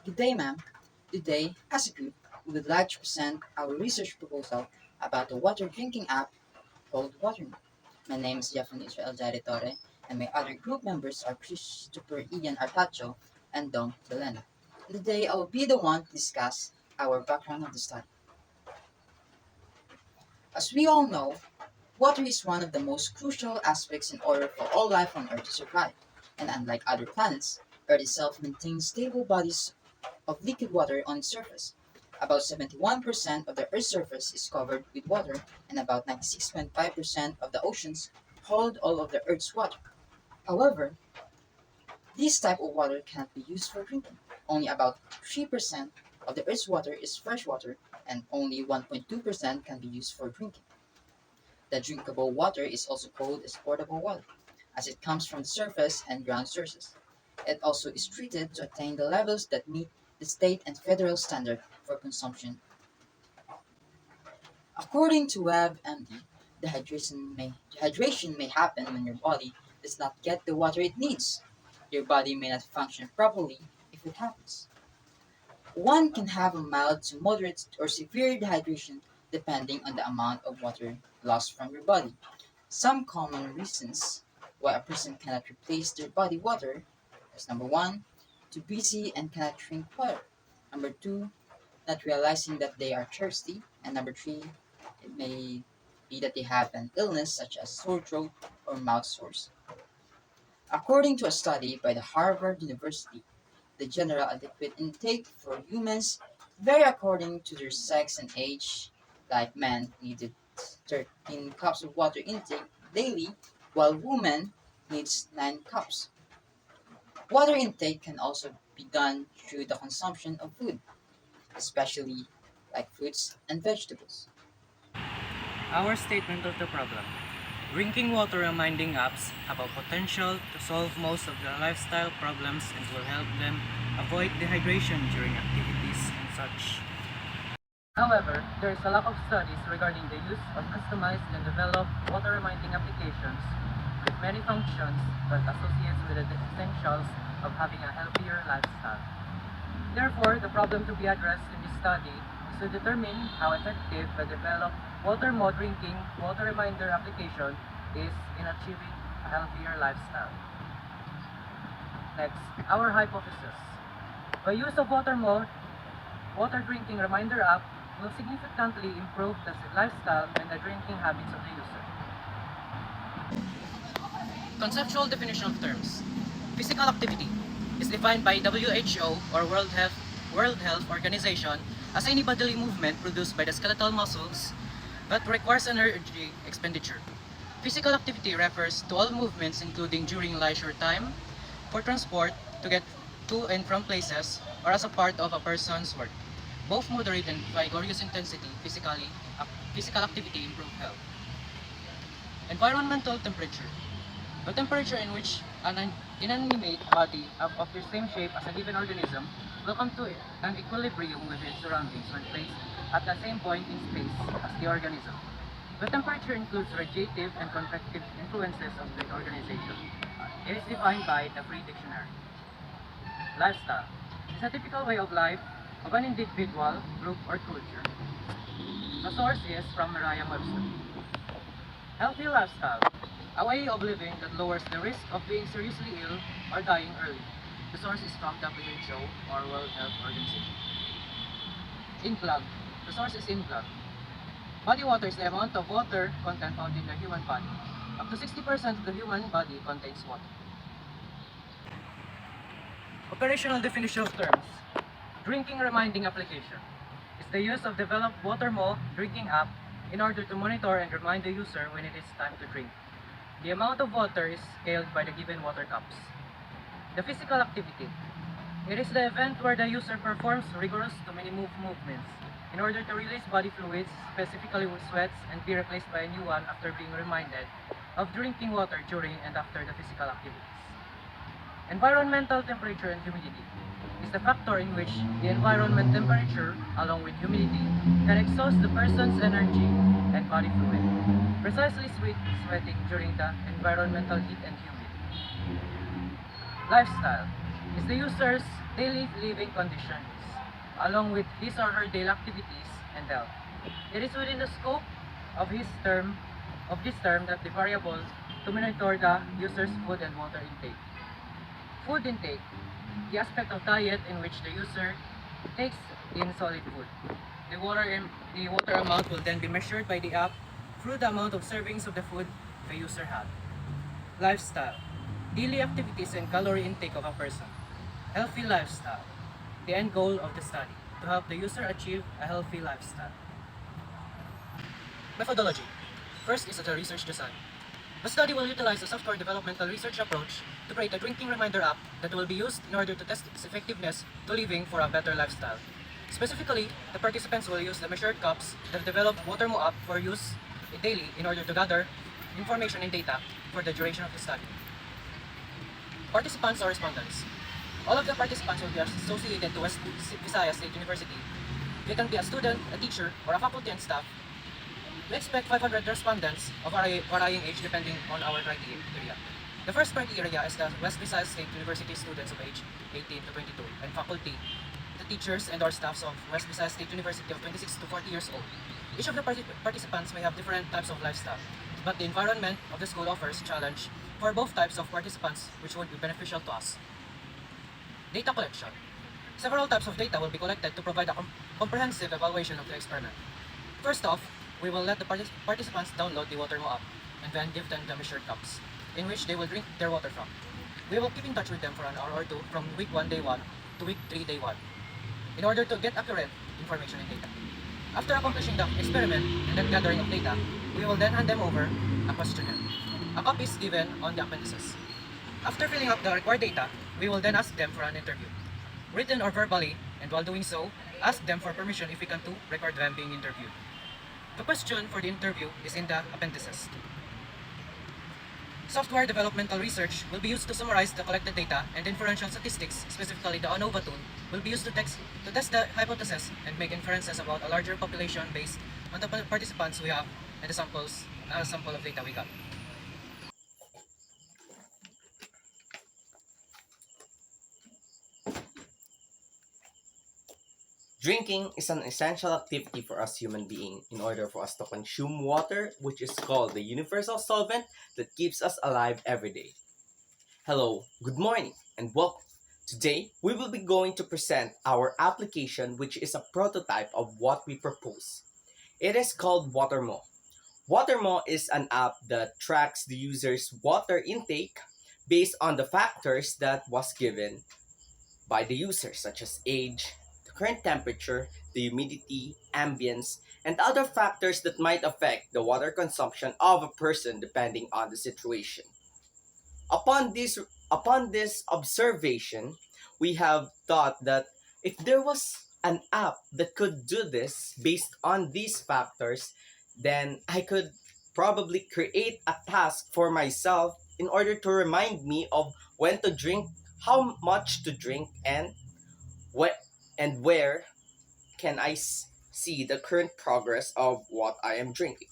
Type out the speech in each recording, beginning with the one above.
Good day, ma'am. Today, as a group, we would like to present our research proposal about the water drinking app called WaterMe. My name is Jeffrey Israel Torre, and my other group members are Christopher Ian Artacho and Dom Delena. Today, I will be the one to discuss our background of the study. As we all know, water is one of the most crucial aspects in order for all life on Earth to survive, and unlike other planets, Earth itself maintains stable bodies of liquid water on its surface. About 71% of the Earth's surface is covered with water, and about 96.5% of the oceans hold all of the Earth's water. However, this type of water cannot be used for drinking. Only about 3% of the Earth's water is fresh water, and only 1.2% can be used for drinking. The drinkable water is also called as potable water, as it comes from the surface and ground sources. It also is treated to attain the levels that meet the state and federal standard for consumption. According to WebMD, dehydration may happen when your body does not get the water it needs. Your body may not function properly if it happens. One can have a mild to moderate or severe dehydration depending on the amount of water lost from your body. Some common reasons why a person cannot replace their body water is number one, too busy and cannot drink water. Number two, not realizing that they are thirsty. And number three, it may be that they have an illness such as sore throat or mouth sores. According to a study by the Harvard University, the general adequate intake for humans vary according to their sex and age. Like men needed 13 cups of water intake daily, while women needs 9 cups. Water intake can also be done through the consumption of food, especially like fruits and vegetables. Our statement of the problem. Drinking water reminding apps have a potential to solve most of their lifestyle problems and will help them avoid dehydration during activities and such. However, there is a lack of studies regarding the use of customized and developed water reminding applications with many functions that associates with the essentials of having a healthier lifestyle. Therefore, the problem to be addressed in this study is to determine how effective the developed water mod drinking water reminder application is in achieving a healthier lifestyle. Next, our hypothesis. The use of water drinking reminder app will significantly improve the lifestyle and the drinking habits of the user. Conceptual definition of terms. Physical activity is defined by WHO or World Health Organization as any bodily movement produced by the skeletal muscles that requires energy expenditure. Physical activity refers to all movements including during leisure time, for transport, to get to and from places, or as a part of a person's work. Both moderate and vigorous intensity physical activity improve health. Environmental temperature. The temperature in which an inanimate body of the same shape as a given organism will come to an equilibrium with its surroundings when placed at the same point in space as the organism. The temperature includes radiative and convective influences of the organization. It is defined by the Free Dictionary. Lifestyle is a typical way of life of an individual, group, or culture. The source is from Merriam-Webster. Healthy lifestyle, a way of living that lowers the risk of being seriously ill or dying early. The source is from WHO or World Health Organization. Inclug. The source is Inclug. Body water is the amount of water content found in the human body. Up to 60% of the human body contains water. Operational definition of terms. Drinking reminding application is the use of developed WaterMo drinking app in order to monitor and remind the user when it is time to drink. The amount of water is scaled by the given water cups. The physical activity. It is the event where the user performs rigorous to many movements in order to release body fluids, specifically sweats, and be replaced by a new one after being reminded of drinking water during and after the physical activities. Environmental temperature and humidity is the factor in which the environment temperature, along with humidity, can exhaust the person's energy and body fluid, precisely sweating during the environmental heat and humidity. Lifestyle is the user's daily living conditions, along with his or her daily activities and health. It is within the scope of this term that the variable to monitor the user's food and water intake. Food intake, the aspect of diet in which the user takes in solid food. The water amount will then be measured by the app through the amount of servings of the food the user had. Lifestyle, daily activities and calorie intake of a person. Healthy lifestyle, the end goal of the study, to help the user achieve a healthy lifestyle. Methodology. First is the research design. The study will utilize a software developmental research approach to create a drinking reminder app that will be used in order to test its effectiveness to living for a better lifestyle. Specifically, the participants will use the measured cups that developed Watermo app for use daily in order to gather information and data for the duration of the study. Participants or respondents. All of the participants will be associated to West Visayas State University. They can be a student, a teacher, or a faculty and staff. We expect 500 respondents of varying age depending on our criteria. The first criteria is the West Visayas State University students of age 18 to 22 and faculty, the teachers and or staffs of West Visayas State University of 26 to 40 years old. Each of the participants may have different types of lifestyle, but the environment of the school offers challenge for both types of participants which would be beneficial to us. Data collection. Several types of data will be collected to provide a comprehensive evaluation of the experiment. First off, we will let the participants download the Watermo app and then give them the measured cups, in which they will drink their water from. We will keep in touch with them for an hour or two from week 1 day 1 to week 3 day 1 in order to get accurate information and data. After accomplishing the experiment and then gathering of data, we will then hand them over a questionnaire. A copy is given on the appendices. After filling up the required data, we will then ask them for an interview, written or verbally, and while doing so, ask them for permission if we can to record them being interviewed. The question for the interview is in the appendices. Software developmental research will be used to summarize the collected data, and inferential statistics, specifically the ANOVA tool, will be used to test the hypothesis and make inferences about a larger population based on the participants we have and the sample of data we got. Drinking is an essential activity for us human beings in order for us to consume water, which is called the universal solvent that keeps us alive every day. Hello, good morning, and welcome. Today, we will be going to present our application, which is a prototype of what we propose. It is called Watermo. Watermo is an app that tracks the user's water intake based on the factors that was given by the user, such as age, the current temperature, the humidity, ambience, and other factors that might affect the water consumption of a person depending on the situation. Upon this observation, we have thought that if there was an app that could do this based on these factors, then I could probably create a task for myself in order to remind me of when to drink, how much to drink, and what and where can I see the current progress of what I am drinking.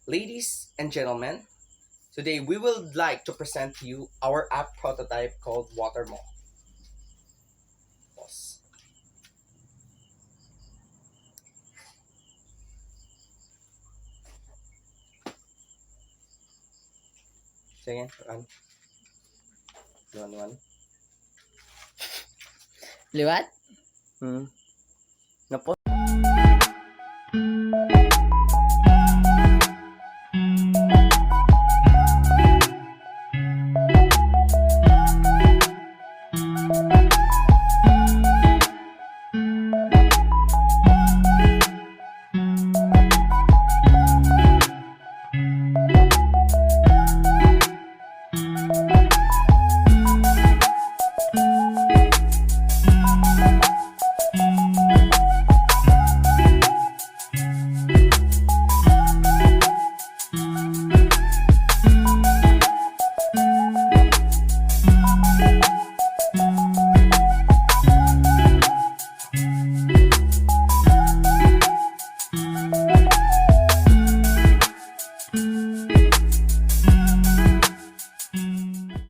Ladies and gentlemen, today we would like to present to you our app prototype called Watermo. Pause. Sige, run. Run. Liwat? Napo.